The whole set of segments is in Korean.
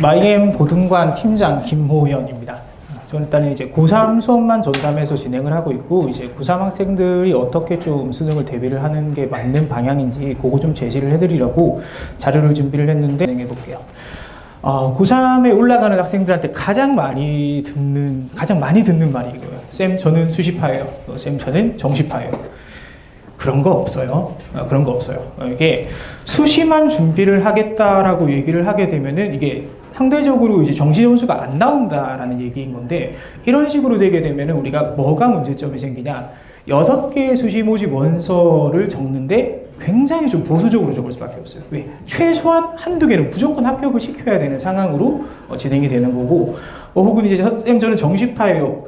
마이엠 고등관 팀장 김호연입니다. 저는 일단은 이제 고3 수업만 전담해서 진행을 하고 있고, 이제 고3 학생들이 어떻게 좀 수능을 대비를 하는 게 맞는 방향인지 그거 좀 제시를 해드리려고 자료를 준비를 했는데 진행해 볼게요. 고3에 올라가는 학생들한테 가장 많이 듣는 말이 이거예요. 쌤, 저는 수시파예요. 쌤, 저는 정시파예요. 그런 거 없어요. 그런 거 없어요. 이게 수시만 준비를 하겠다라고 얘기를 하게 되면은 이게 상대적으로 이제 정시 점수가 안 나온다라는 얘기인 건데, 이런 식으로 되게 되면은 우리가 뭐가 문제점이 생기냐? 6개의 수시 모집 원서를 적는데 굉장히 좀 보수적으로 적을 수밖에 없어요. 왜? 최소한 한두 개는 무조건 합격을 시켜야 되는 상황으로 진행이 되는 거고, 혹은 이제 쌤, 저는 정시파예요.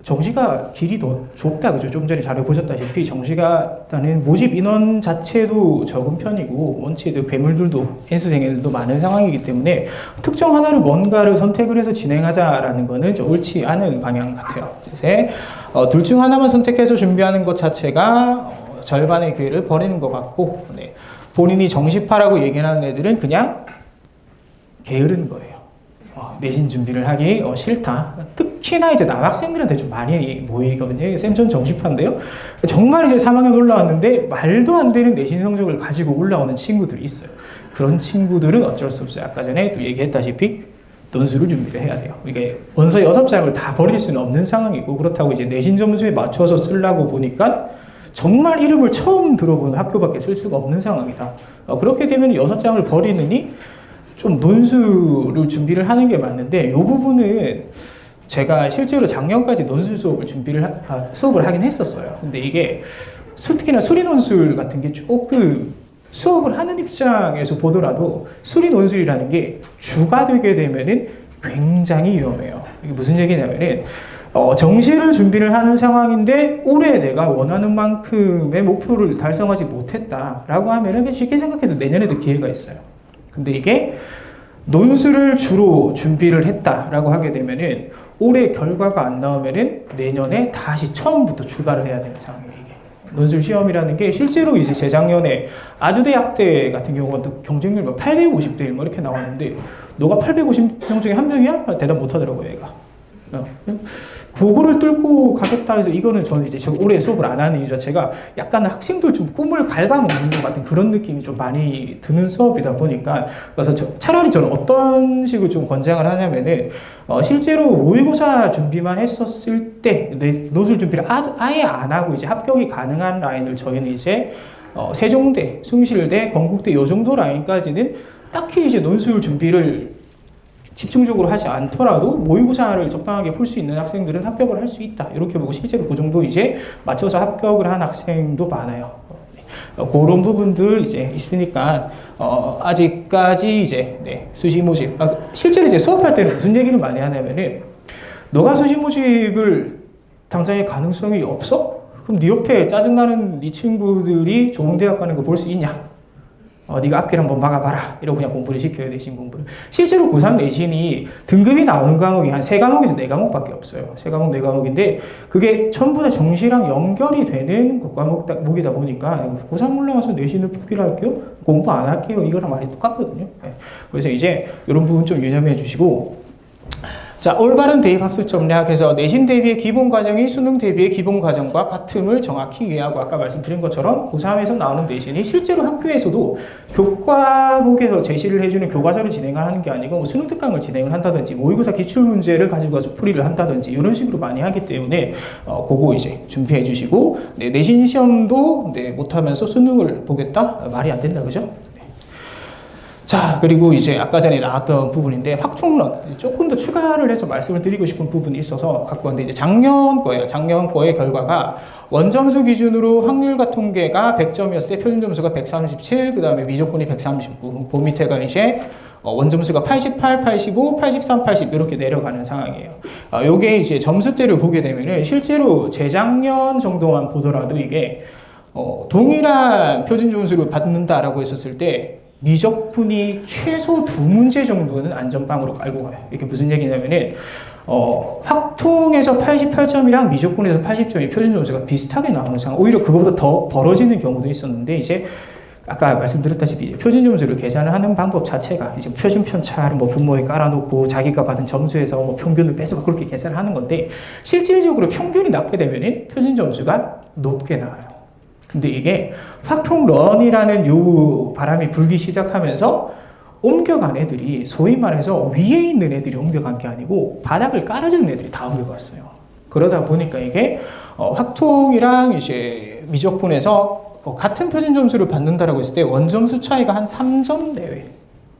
정시가 길이 더 좁다, 그죠? 좀 전에 자료 보셨다시피 정시가 일단은 모집 인원 자체도 적은 편이고, 원체 괴물들도 인수생애들도 많은 상황이기 때문에 특정 하나를 뭔가를 선택을 해서 진행하자라는 거는 좀 옳지 않은 방향 같아요. 둘 중 하나만 선택해서 준비하는 것 자체가 절반의 기회를 버리는 것 같고, 본인이 정시파라고 얘기하는 애들은 그냥 게으른 거예요. 내신 준비를 하기 싫다. 특히나 이제 남학생들한테 좀 많이 모이거든요. 쌤, 전 정시파인데요. 정말 이제 3학년 올라왔는데 말도 안 되는 내신 성적을 가지고 올라오는 친구들이 있어요. 그런 친구들은 어쩔 수 없어요. 아까 전에 또 얘기했다시피 논술을 준비를 해야 돼요. 이게 원서 6장을 다 버릴 수는 없는 상황이고, 그렇다고 이제 내신 점수에 맞춰서 쓰려고 보니까 정말 이름을 처음 들어보는 학교밖에 쓸 수가 없는 상황이다. 그렇게 되면 6장을 버리느니 좀 논술을 준비를 하는 게 맞는데, 이 부분은 제가 실제로 작년까지 논술 수업을 수업을 하긴 했었어요. 근데 이게 특히나 수리 논술 같은 게 조금 수업을 하는 입장에서 보더라도 수리 논술이라는 게 주가 되게 되면은 굉장히 위험해요. 이게 무슨 얘기냐면은 정시를 준비를 하는 상황인데 올해 내가 원하는 만큼의 목표를 달성하지 못했다라고 하면은 쉽게 생각해도 내년에도 기회가 있어요. 근데 이게 논술을 주로 준비를 했다라고 하게 되면은 올해 결과가 안 나오면은 내년에 다시 처음부터 출발을 해야 되는 상황이에요. 이게 논술 시험이라는 게 실제로 이제 재작년에 아주대학대 같은 경우는 또 경쟁률 850대 1 이렇게 나왔는데, 너가 850명 중에 한 명이야? 대답 못 하더라고요, 얘가. 그거를 뚫고 가겠다 해서, 이거는 저는 이제 올해 수업을 안 하는 이유 자체가 약간 학생들 좀 꿈을 갉아먹는 것 같은 그런 느낌이 좀 많이 드는 수업이다 보니까, 그래서 차라리 저는 어떤 식으로 좀 권장을 하냐면은, 실제로 모의고사 준비만 했었을 때 논술 준비를 아예 안 하고 이제 합격이 가능한 라인을 저희는 이제 세종대, 숭실대, 건국대 요 정도 라인까지는 딱히 이제 논술 준비를 집중적으로 하지 않더라도 모의고사를 적당하게 풀 수 있는 학생들은 합격을 할 수 있다. 이렇게 보고 실제로 그 정도 이제 맞춰서 합격을 한 학생도 많아요. 그런 부분들 이제 있으니까 아직까지 이제 수시 모집. 실제로 이제 수업할 때는 무슨 얘기를 많이 하냐면은, 너가 수시 모집을 당장의 가능성이 없어? 그럼 네 옆에 짜증나는 네 친구들이 좋은 대학 가는 거 볼 수 있냐? 네가 앞길 한번 막아봐라. 이러고 그냥 공부를 시켜야 내신 공부를. 실제로 고3 내신이 등급이 나오는 과목이 한 3과목에서 4과목밖에 없어요. 3과목, 4과목인데 그게 전부 다 정시랑 연결이 되는 과목이다 보니까 고3 올라와서 내신을 뽑기로 할게요? 공부 안 할게요? 이거랑 말이 똑같거든요. 그래서 이제 이런 부분 좀 유념해 주시고, 자, 올바른 대입 합수 점략해서 내신 대비의 기본 과정이 수능 대비의 기본 과정과 같음을 정확히 이해하고, 아까 말씀드린 것처럼 고3에서 나오는 내신이 실제로 학교에서도 교과목에서 제시를 해주는 교과서를 진행을 하는 게 아니고 뭐 수능 특강을 진행을 한다든지 모의고사 기출문제를 가지고 와서 풀이를 한다든지 이런 식으로 많이 하기 때문에 그거 이제 준비해 주시고, 내신 시험도 못하면서 수능을 보겠다? 말이 안 된다, 그죠? 자, 그리고 이제 아까 전에 나왔던 부분인데, 확통론 조금 더 추가를 해서 말씀을 드리고 싶은 부분이 있어서 갖고 왔는데, 이제 작년 거예요. 작년 거의 결과가 원점수 기준으로 확률과 통계가 100점이었을 때 표준 점수가 137, 그 다음에 미적분이 139, 그 밑에가 이제 원점수가 88, 85, 83, 80 이렇게 내려가는 상황이에요. 요게 이제 점수대를 보게 되면은 실제로 재작년 정도만 보더라도 이게 동일한 표준 점수를 받는다라고 했었을 때 미적분이 최소 2문제 정도는 안전빵으로 깔고 가요. 이게 무슨 얘기냐면은 확통에서 88점이랑 미적분에서 80점이 표준 점수가 비슷하게 나오는 상황, 오히려 그거보다 더 벌어지는 경우도 있었는데, 이제 아까 말씀드렸다시피 이제 표준 점수를 계산을 하는 방법 자체가 이제 표준 편차를 뭐 분모에 깔아놓고 자기가 받은 점수에서 뭐 평균을 빼서 그렇게 계산을 하는 건데 실질적으로 평균이 낮게 되면은 표준 점수가 높게 나와요. 근데 이게 확통런이라는 요 바람이 불기 시작하면서 옮겨간 애들이 소위 말해서 위에 있는 애들이 옮겨간 게 아니고 바닥을 깔아주는 애들이 다 옮겨갔어요. 그러다 보니까 이게 확통이랑 이제 미적분에서 같은 표준 점수를 받는다라고 했을 때 원점수 차이가 한 3점 내외.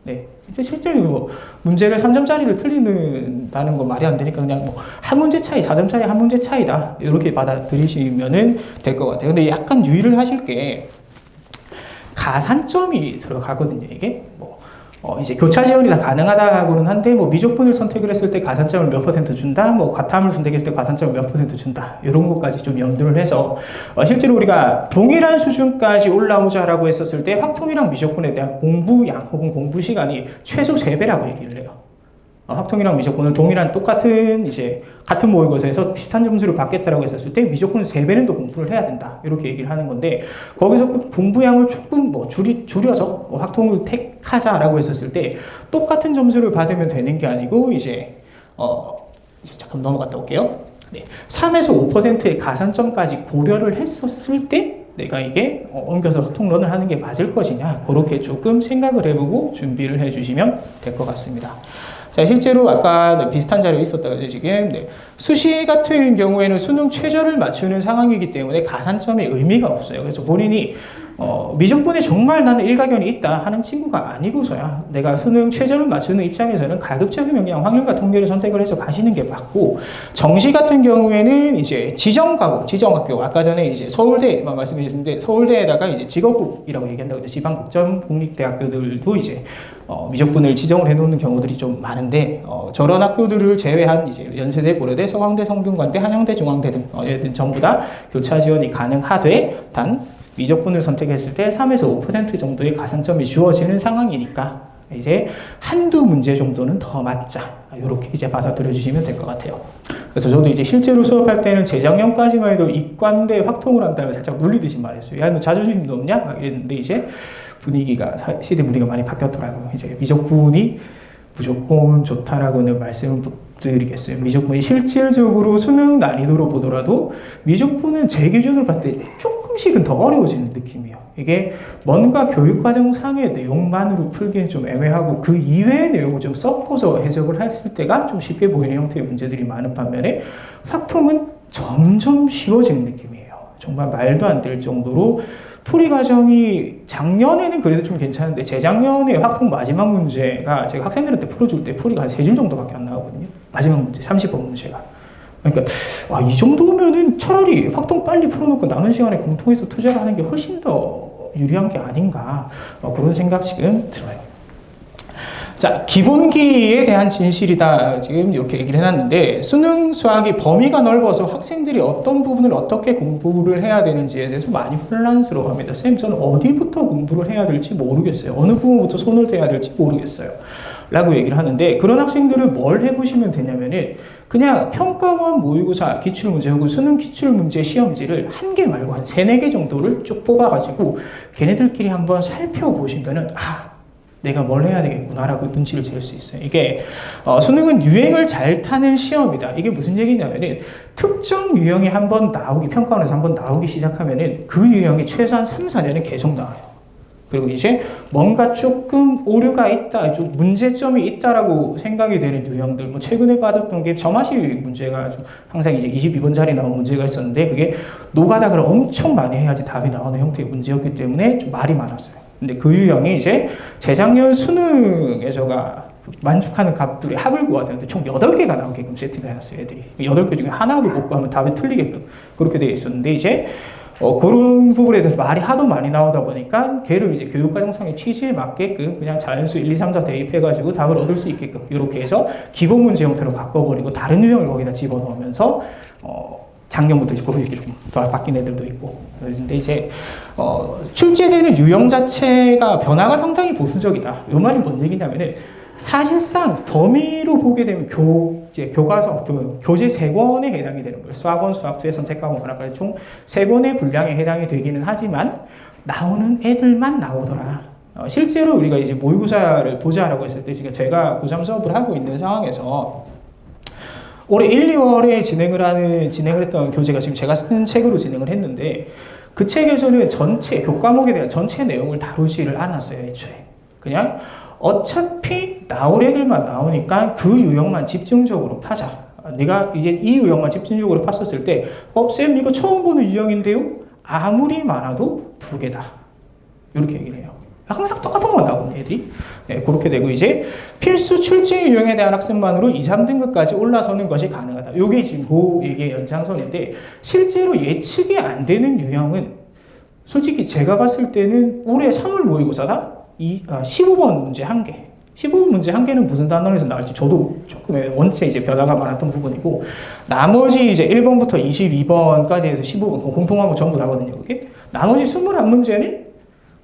네. 실제로 뭐 문제를 3점짜리를 틀리는다는 건 말이 안 되니까 그냥 뭐 한 문제 차이, 4점짜리 한 문제 차이다. 이렇게 받아들이시면은 될 것 같아요. 근데 약간 유의를 하실 게 가산점이 들어가거든요. 이게 뭐 이제 교차 지원이 다 가능하다고는 한데 뭐 미적분을 선택을 했을 때 가산점을 몇 %, 준다, 뭐 과탐을 선택했을 때 가산점을 몇 % 준다, 이런 것까지 좀 염두를 해서 실제로 우리가 동일한 수준까지 올라오자라고 했었을 때 확통이랑 미적분에 대한 공부량 혹은 공부 시간이 최소 3배라고 얘기를 해요. 확통이랑 미적분을 동일한 똑같은 이제 같은 모의고사에서 비슷한 점수를 받겠다라고 했었을 때 미적분은 3배는 더 공부를 해야 된다, 이렇게 얘기를 하는 건데 거기서 그 공부량을 조금 뭐 줄여서 확통을 택하자라고 했었을 때 똑같은 점수를 받으면 되는 게 아니고 이제 잠깐 넘어갔다 올게요. 네, 3에서 5%의 가산점까지 고려를 했었을 때 내가 이게 옮겨서 확통론을 하는 게 맞을 것이냐, 그렇게 조금 생각을 해보고 준비를 해주시면 될 것 같습니다. 자, 실제로 아까 비슷한 자료 있었다고 해서 지금 수시 같은 경우에는 수능 최저를 맞추는 상황이기 때문에 가산점의 의미가 없어요. 그래서 본인이 미적분에 정말 나는 일가견이 있다 하는 친구가 아니고서야 내가 수능 최저를 맞추는 입장에서는 가급적이면 그냥 확률과 통계를 선택을 해서 가시는 게 맞고, 정시 같은 경우에는 이제 지정과목, 지정학교, 아까 전에 이제 서울대만 말씀드렸는데 서울대에다가 이제 직업국이라고 얘기한다고 해서 지방국점 공립대학교들도 이제 미적분을 지정을 해놓는 경우들이 좀 많은데 저런 학교들을 제외한 이제 연세대, 고려대, 서강대, 성균관대, 한양대, 중앙대 등 전부 다 교차 지원이 가능하되 단 미적분을 선택했을 때 3에서 5% 정도의 가산점이 주어지는 상황이니까 이제 한두 문제 정도는 더 맞자, 이렇게 이제 받아들여 주시면 될 것 같아요. 그래서 저도 이제 실제로 수업할 때는 재작년까지만 해도 이과인데 확통을 한다면 살짝 놀리듯이 말했어요. 야, 너 자존심도 없냐? 막 이랬는데 이제 시대 분위기가 많이 바뀌었더라고요. 이제 미적분이 무조건 좋다라고는 말씀을 못 드리겠어요. 미적분이 실질적으로 수능 난이도로 보더라도 미적분은 제 기준으로 봤을 때 조금씩은 더 어려워지는 느낌이에요. 이게 뭔가 교육과정상의 내용만으로 풀기엔 좀 애매하고 그 이외의 내용을 좀 섞어서 해석을 했을 때가 좀 쉽게 보이는 형태의 문제들이 많은 반면에 확통은 점점 쉬워지는 느낌이에요. 정말 말도 안 될 정도로 풀이 과정이 작년에는 그래도 좀 괜찮은데 재작년에 확통 마지막 문제가 제가 학생들한테 풀어줄 때 풀이가 한 3줄 정도밖에 안 나오거든요. 마지막 문제, 30번 문제가. 그러니까 이 정도면은 차라리 확통 빨리 풀어놓고 남은 시간에 공통에서 투자를 하는 게 훨씬 더 유리한 게 아닌가, 그런 생각 지금 들어요. 자, 기본기에 대한 진실이다. 지금 이렇게 얘기를 해놨는데 수능 수학이 범위가 넓어서 학생들이 어떤 부분을 어떻게 공부를 해야 되는지에 대해서 많이 혼란스러워합니다. 쌤, 저는 어디부터 공부를 해야 될지 모르겠어요. 어느 부분부터 손을 대야 될지 모르겠어요. 라고 얘기를 하는데 그런 학생들은 뭘 해보시면 되냐면은 그냥 평가원 모의고사 기출문제 혹은 수능 기출문제 시험지를 한 개 말고 한 3-4개 정도를 쭉 뽑아가지고 걔네들끼리 한번 살펴보시면은 내가 뭘 해야 되겠구나라고 눈치를 챌 수 있어요. 이게 수능은 유행을 잘 타는 시험이다. 이게 무슨 얘기냐면은 특정 유형이 한번 나오기, 평가원에서 한번 나오기 시작하면은 그 유형이 최소한 3-4년은 계속 나와요. 그리고 이제 뭔가 조금 오류가 있다, 좀 문제점이 있다라고 생각이 되는 유형들, 뭐 최근에 받았던 게 점화시 문제가 항상 이제 22번짜리 나온 문제가 있었는데 그게 노가다를 엄청 많이 해야지 답이 나오는 형태의 문제였기 때문에 좀 말이 많았어요. 근데 그 유형이 이제 재작년 수능에서가 만족하는 값들이 합을 구해야 되는데 총 8개가 나오게끔 세팅을 해놨어요, 애들이. 8개 중에 하나도 못 구하면 답이 틀리게끔 그렇게 되어 있었는데 이제 그런 부분에 대해서 말이 하도 많이 나오다 보니까 걔를 이제 교육과정상의 취지에 맞게끔 그냥 자연수 1, 2, 3, 4 대입해가지고 답을 얻을 수 있게끔 이렇게 해서 기본 문제 형태로 바꿔버리고 다른 유형을 거기다 집어넣으면서 작년부터 이제 그런 식으로 바뀐 애들도 있고. 근데 이제 출제되는 유형 자체가 변화가 상당히 보수적이다. 이 말이 뭔 얘기냐면은 사실상 범위로 보게 되면 교과서, 교재 3권에 해당이 되는 거예요. 수학원, 수학투의 선택과목 하나까지 총 3권의 분량에 해당이 되기는 하지만 나오는 애들만 나오더라. 실제로 우리가 이제 모의고사를 보자라고 했을 때 지금 제가 고3 수업을 하고 있는 상황에서 올해 1, 2월에 진행을 했던 교재가 지금 제가 쓴 책으로 진행을 했는데 그 책에서는 전체 교과목에 대한 전체 내용을 다루지를 않았어요. 애초에 그냥 어차피 나올 애들만 나오니까 그 유형만 집중적으로 파자. 내가 이제 이 유형만 집중적으로 팠었을 때 쌤 이거 처음 보는 유형인데요? 아무리 많아도 2개다. 이렇게 얘기를 해요. 항상 똑같은 것만 나오거든요, 애들이. 네, 그렇게 되고 이제 필수 출제 유형에 대한 학습만으로 2, 3등급까지 올라서는 것이 가능하다. 이게 지금 그 얘기의 연장선인데 실제로 예측이 안 되는 유형은 솔직히 제가 봤을 때는 올해 3월 모의고사가 15번 문제 1개. 15번 문제 1개는 무슨 단원에서 나올지 저도 조금 원체 이제 변화가 많았던 부분이고 나머지 이제 1번부터 22번까지 해서 15번 공통하면 전부 나거든요. 그게 나머지 21문제는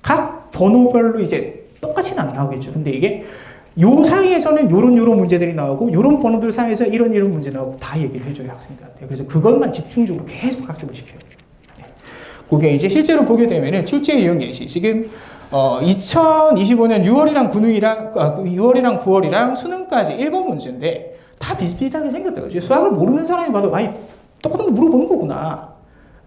각 번호별로 이제 똑같이는 안 나오겠죠. 근데 이게 요 사이에서는 요런 문제들이 나오고 요런 번호들 사이에서 이런 문제 나오고 다 얘기를 해줘요, 학생들한테. 그래서 그것만 집중적으로 계속 학습을 시켜요. 네. 그게 이제 실제로 보게 되면은 출제 유형 예시 지금 2025년 6월이랑 9월이랑 수능까지 1번 문제인데 다 비슷비슷하게 생겼다고요. 수학을 모르는 사람이 봐도 아니 똑같은 거 물어보는 거구나.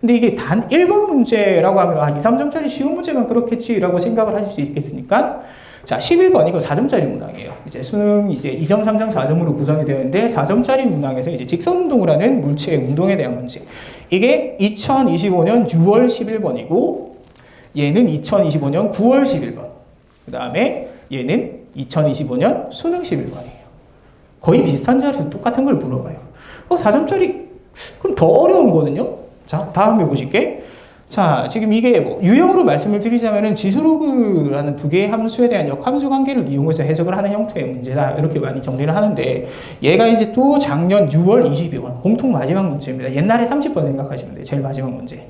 근데 이게 단 1번 문제라고 하면 2, 3점짜리 쉬운 문제만 그렇겠지라고 생각을 하실 수 있겠으니까 자, 11번 이거 4점짜리 문항이에요. 이제 수능 이제 2점, 3점, 4점으로 구성이 되는데 4점짜리 문항에서 이제 직선 운동을 하는 물체의 운동에 대한 문제. 이게 2025년 6월 11번이고 얘는 2025년 9월 11번. 그 다음에 얘는 2025년 수능 11번이에요. 거의 비슷한 자리에서 똑같은 걸 물어봐요. 4점짜리 그럼 더 어려운 거거든요. 자, 다음에 보실게. 자, 지금 이게 뭐 유형으로 말씀을 드리자면은 지수로그라는 2개의 함수에 대한 역함수 관계를 이용해서 해석을 하는 형태의 문제다. 이렇게 많이 정리를 하는데 얘가 이제 또 작년 6월 22번 공통 마지막 문제입니다. 옛날에 30번 생각하시면 돼요. 제일 마지막 문제.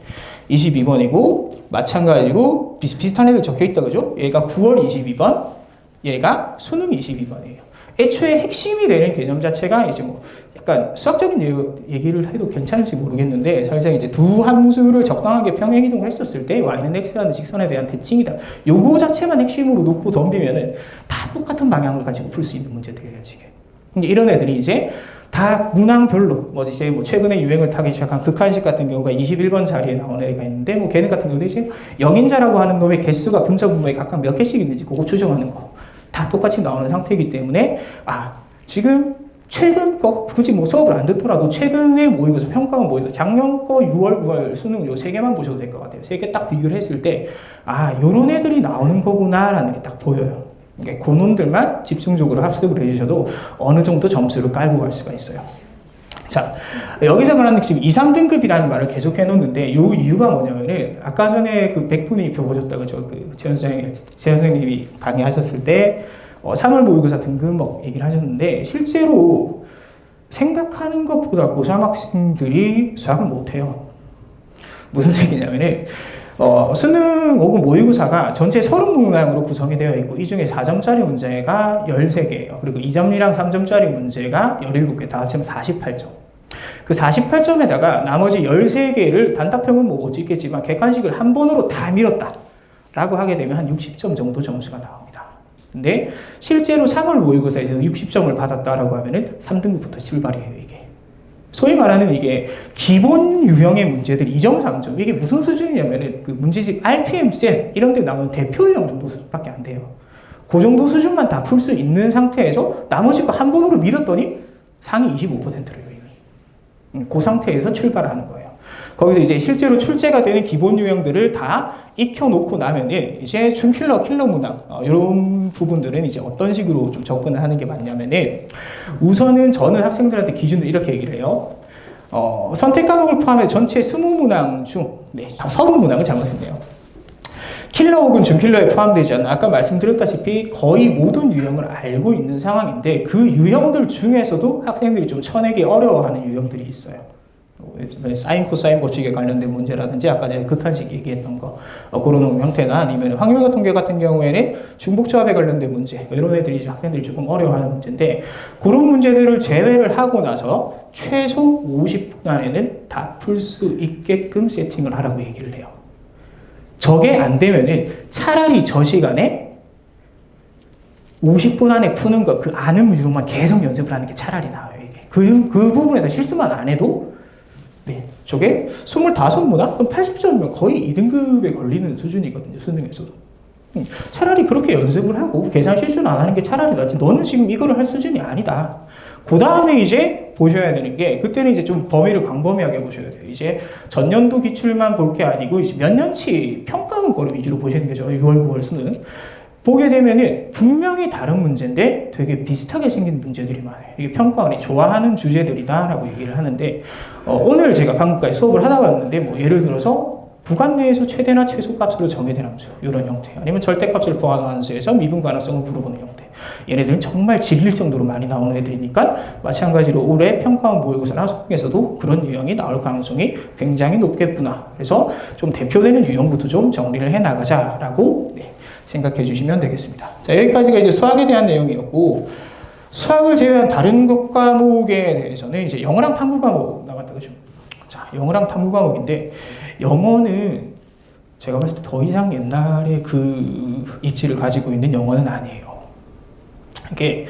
22번이고 마찬가지로 비슷비슷한 애들 적혀 있다 그죠? 얘가 9월 22번, 얘가 수능 22번이에요. 애초에 핵심이 되는 개념 자체가 이제 뭐 약간 수학적인 얘기를 해도 괜찮을지 모르겠는데 사실상 이제 두 함수를 적당하게 평행 이동을 했었을 때 y는 x라는 직선에 대한 대칭이다. 요거 자체만 핵심으로 놓고 덤비면은 다 똑같은 방향을 가지고 풀 수 있는 문제들이에요, 지금. 근데 이런 애들이 이제 다 문항별로 뭐 이제 뭐 최근에 유행을 타기 시작한 극한식 같은 경우가 21번 자리에 나오는 애가 있는데 뭐 걔네 같은 경우도 이제 영인자라고 하는 놈의 개수가 분자 분모에 각각 몇 개씩 있는지 그거 추정하는 거 다 똑같이 나오는 상태이기 때문에 지금 최근 거 굳이 뭐 수업을 안 듣더라도 최근에 모의고사 평가원 모의고사 작년 거 6월 9월 수능 요 3개만 보셔도 될 것 같아요. 3개 딱 비교를 했을 때 요런 애들이 나오는 거구나라는 게 딱 보여요. 그러니까 그 놈들만 집중적으로 학습을 해주셔도 어느 정도 점수를 깔고 갈 수가 있어요. 자, 여기서 말하는 지금 2, 3등급이라는 말을 계속 해놓는데 요 이유가 뭐냐면은 아까 전에 그 100분이 펴보셨다 그죠? 그 최현 선생님이 강의하셨을 때 3월 모의고사 등급 얘기를 하셨는데 실제로 생각하는 것보다 고3 학생들이 수학을 못해요. 무슨 얘기냐면은 수능 혹은 모의고사가 전체 30문항으로 구성이 되어 있고 이 중에 4점짜리 문제가 13개예요. 그리고 2점이랑 3점짜리 문제가 17개, 다 합치면 48점. 그 48점에다가 나머지 13개를 단답형은 뭐 못 찍겠지만 객관식을 한 번으로 다 밀었다 라고 하게 되면 한 60점 정도 점수가 나옵니다. 근데 실제로 3월 모의고사에서 60점을 받았다라고 하면은 3등급부터 출발이에요, 이게. 소위 말하는 이게 기본 유형의 문제들 2점, 3점. 이게 무슨 수준이냐면은 그 문제집 RPM, 쌤 이런 데 나오는 대표 유형 정도 수준밖에 안 돼요. 그 정도 수준만 다 풀 수 있는 상태에서 나머지 거 한 번으로 밀었더니 상위 25%래요, 이미. 그 상태에서 출발하는 거예요. 거기서 이제 실제로 출제가 되는 기본 유형들을 다 익혀놓고 나면은 이제 킬러 문항 이런 부분들은 이제 어떤 식으로 좀 접근을 하는 게 맞냐면은 우선은 저는 학생들한테 기준을 이렇게 얘기를 해요. 선택 과목을 포함해 전체 20문항 중 30문항을 잘못했네요. 킬러 혹은 준킬러에 포함되지 않는 아까 말씀드렸다시피 거의 모든 유형을 알고 있는 상황인데 그 유형들 중에서도 학생들이 좀 쳐내기 어려워하는 유형들이 있어요. 사인, 코사인 법칙에 관련된 문제라든지 아까 제가 극한식 얘기했던 거 그런 형태나 아니면 확률과 통계 같은 경우에는 중복조합에 관련된 문제 이런 애들이 학생들이 조금 어려워하는 문제인데 그런 문제들을 제외를 하고 나서 최소 50분 안에는 다 풀 수 있게끔 세팅을 하라고 얘기를 해요. 저게 안 되면은 차라리 저 시간에 50분 안에 푸는 거, 그 아는 위주로만 계속 연습을 하는 게 차라리 나아요, 이게. 그 부분에서 실수만 안 해도, 네, 저게 25문항? 그럼 80점이면 거의 2등급에 걸리는 수준이거든요, 수능에서도. 차라리 그렇게 연습을 하고 계산 실수는 안 하는 게 차라리 낫지. 너는 지금 이거를 할 수준이 아니다. 그 다음에 이제 보셔야 되는 게, 그때는 이제 좀 범위를 광범위하게 보셔야 돼요. 이제 전년도 기출만 볼 게 아니고 이제 몇 년치 평가원 거를 위주로 보시는 거죠. 6월, 9월 수능. 보게 되면은 분명히 다른 문제인데 되게 비슷하게 생긴 문제들이 많아요. 이게 평가원이 좋아하는 주제들이다라고 얘기를 하는데, 오늘 제가 방금까지 수업을 하다 왔는데, 뭐 예를 들어서 구간 내에서 최대나 최소값으로 정의된 함수, 이런 형태, 아니면 절대값을 포함한 함수에서 미분 가능성을 물어보는 형태. 얘네들은 정말 질릴 정도로 많이 나오는 애들이니까 마찬가지로 올해 평가원 모의고사나 수능에서도 그런 유형이 나올 가능성이 굉장히 높겠구나. 그래서 좀 대표되는 유형부터 좀 정리를 해 나가자라고, 네, 생각해 주시면 되겠습니다. 자, 여기까지가 이제 수학에 대한 내용이었고, 수학을 제외한 다른 것 과목에 대해서는 이제 영어랑 탐구 과목 나갔다, 그죠? 자, 영어랑 탐구 과목인데, 영어는 제가 봤을 때 더 이상 옛날에 그 입지를 가지고 있는 영어는 아니에요. 이게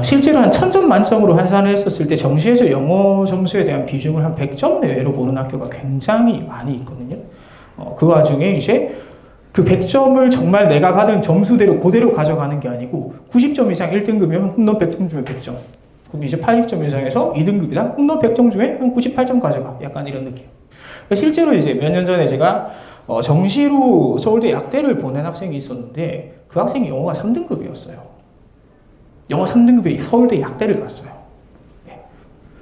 실제로 한 1000점 만점으로 환산을 했었을 때 정시에서 영어 점수에 대한 비중을 한 100점 내외로 보는 학교가 굉장히 많이 있거든요. 그 와중에 이제 그 100점을 정말 내가 받은 점수대로 그대로 가져가는 게 아니고 90점 이상 1등급이면 홈런 100점 중에 100점. 그럼 이제 80점 이상에서 2등급이다. 홈런 100점 중에 98점 가져가. 약간 이런 느낌. 실제로 이제 몇 년 전에 제가 정시로 서울대 약대를 보낸 학생이 있었는데 그 학생이 영어가 3등급이었어요. 영어 3등급에 서울대 약대를 갔어요. 네.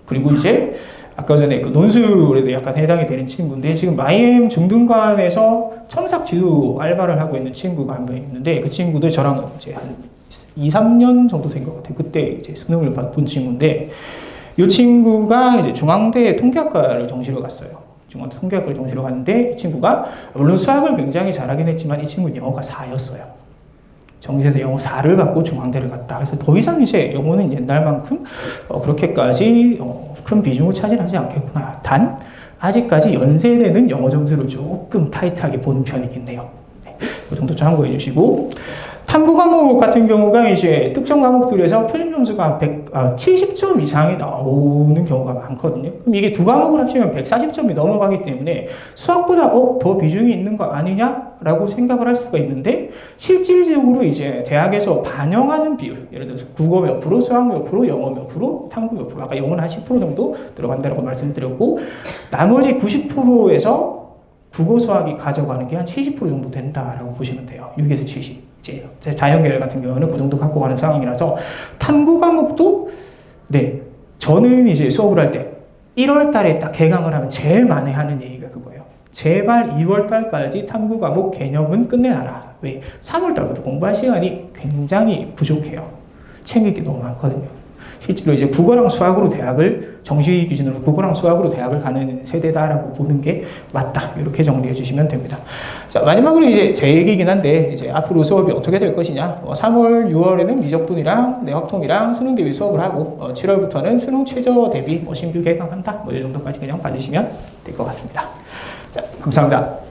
그리고 이제 아까 전에 그 논술에도 약간 해당이 되는 친구인데 지금 마이엠 중등관에서 첨삭 지도 알바를 하고 있는 친구가 한 명 있는데 그 친구도 저랑 이제 한 2, 3년 정도 된 것 같아요. 그때 이제 수능을 본 친구인데 이 친구가 이제 중앙대 통계학과를 정시로 갔어요. 중앙대 통계학과를 정시로 갔는데 이 친구가 물론 수학을 굉장히 잘하긴 했지만 이 친구는 영어가 4였어요. 정시에서 영어 4를 받고 중앙대를 갔다. 그래서 더 이상 이제 영어는 옛날만큼 그렇게까지 큰 비중을 차지하지 않겠구나. 단 아직까지 연세대는 영어 점수를 조금 타이트하게 보는 편이긴 해요. 네, 그 정도 참고해 주시고 탐구 과목 같은 경우가 이제 특정 과목들에서 표준 점수가 70점 이상이 나오는 경우가 많거든요. 그럼 이게 두 과목을 합치면 140점이 넘어가기 때문에 수학보다 더 비중이 있는 거 아니냐라고 생각을 할 수가 있는데 실질적으로 이제 대학에서 반영하는 비율, 예를 들어서 국어 몇 프로, 수학 몇 프로, 영어 몇 프로, 탐구 몇 프로, 아까 영어는 한 10% 정도 들어간다고 말씀드렸고 나머지 90%에서 국어 수학이 가져가는 게 한 70% 정도 된다라고 보시면 돼요. 6에서 70. 이제 자연계열 같은 경우는 그 정도 갖고 가는 상황이라서 탐구 과목도 네 저는 이제 수업을 할 때 1월 달에 딱 개강을 하면 제일 많이 하는 얘기가 그거예요. 제발 2월 달까지 탐구 과목 개념은 끝내놔라. 왜? 3월 달부터 공부할 시간이 굉장히 부족해요. 챙길 게 너무 많거든요. 실제로 이제 국어랑 수학으로 대학을 정시 기준으로 국어랑 수학으로 대학을 가는 세대다라고 보는 게 맞다. 이렇게 정리해 주시면 됩니다. 자, 마지막으로 이제 제 얘기긴 한데 이제 앞으로 수업이 어떻게 될 것이냐. 3월, 6월에는 미적분이랑 내확통이랑 수능 대비 수업을 하고 7월부터는 수능 최저 대비 신규 개강한다. 이 정도까지 그냥 봐주시면 될 것 같습니다. 자, 감사합니다.